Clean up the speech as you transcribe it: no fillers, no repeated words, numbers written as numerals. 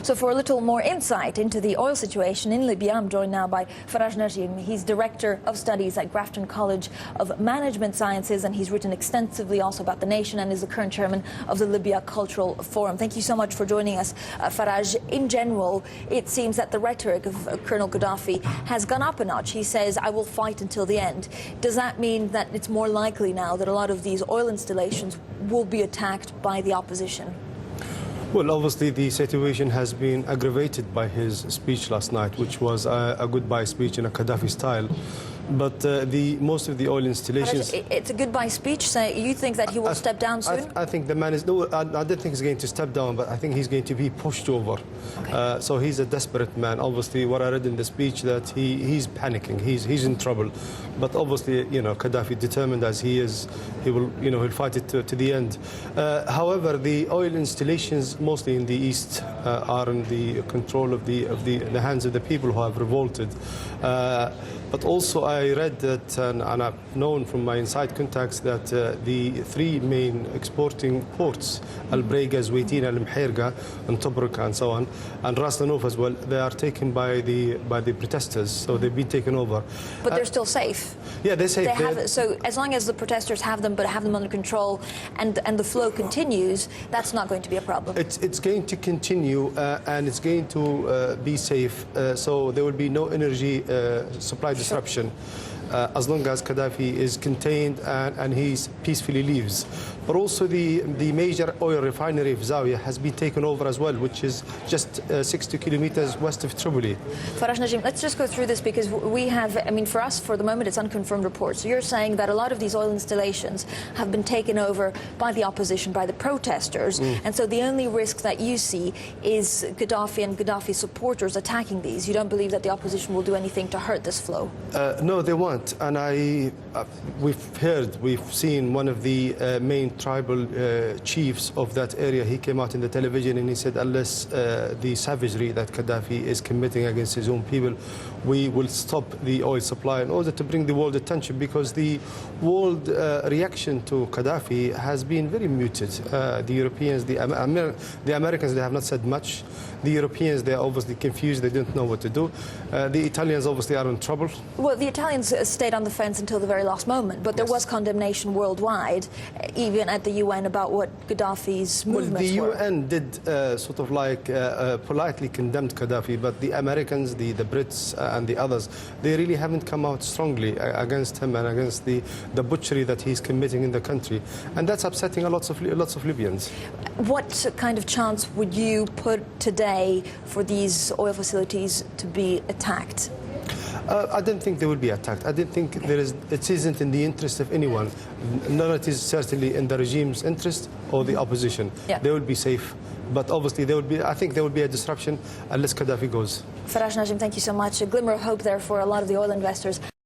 So for a little more insight into the oil situation in Libya, I'm joined now by Faraj Najem. He's Director of Studies at Grafton College of Management Sciences, and he's written extensively also about the nation and is the current chairman of the Libya Cultural Forum. Thank you so much for joining us, Faraj. In general, it seems that the rhetoric of Colonel Gaddafi has gone up a notch. He says, I will fight until the end. Does that mean that it's more likely now that a lot of these oil installations will be attacked by the opposition? Well, obviously the situation has been aggravated by his speech last night, which was a goodbye speech in a Gaddafi style. But most of the oil installations... It's a goodbye speech. So you think that he will step down soon? I think the man is... No, I don't think he's going to step down, but I think he's going to be pushed over. Okay. So he's a desperate man. Obviously, what I read in the speech, that he's panicking. He's in trouble. But obviously, you know, Gaddafi, determined as he is, he'll fight it to the end. However, the oil installations, mostly in the east, are in the control of the hands of the people who have revolted. But also I read that, and I've known from my inside contacts, that the three main exporting ports, Al-Brega, Zweitin, Al-Mherga, and Tobruk, and so on, and Ras Lanuf as well, they are taken by the protesters, so they've been taken over. But they're still safe? Yeah, they're safe. So as long as the protesters have them, but have them under control, and the flow continues, that's not going to be a problem? It's going to continue, and it's going to be safe, so there will be no energy supply disruption as long as Gaddafi is contained and he peacefully leaves. But also the major oil refinery of Zawiya has been taken over as well, which is just 60 kilometers west of Tripoli. Faraj Najem, let's just go through this, because we have, I mean, for us, for the moment, it's unconfirmed reports. So you're saying that a lot of these oil installations have been taken over by the opposition, by the protesters, and so the only risk that you see is Gaddafi and Gaddafi supporters attacking these. You don't believe that the opposition will do anything to hurt this flow? No, they won't. And we've seen one of the main tribal chiefs of that area. He came out in the television and he said, unless the savagery that Gaddafi is committing against his own people, we will stop the oil supply, in order to bring the world attention, because the world reaction to Gaddafi has been very muted. The Europeans, the Americans, they have not said much. The Europeans, they are obviously confused. They don't know what to do. The Italians obviously are in trouble. Well, the Italians stayed on the fence until the very last moment, but there was condemnation worldwide, even at the UN, about what Gaddafi's movements were. The UN did sort of like politely condemned Gaddafi, but the Americans, the Brits, and the others, they really haven't come out strongly against him and against the butchery that he's committing in the country, and that's upsetting lots of Libyans. What kind of chance would you put today for these oil facilities to be attacked? I don't think they will be attacked. I don't think it isn't in the interest of anyone. None of it is certainly in the regime's interest or the opposition. Yeah. They will be safe. But obviously, I think there will be a disruption unless Gaddafi goes. Faraj Najem, thank you so much. A glimmer of hope there for a lot of the oil investors.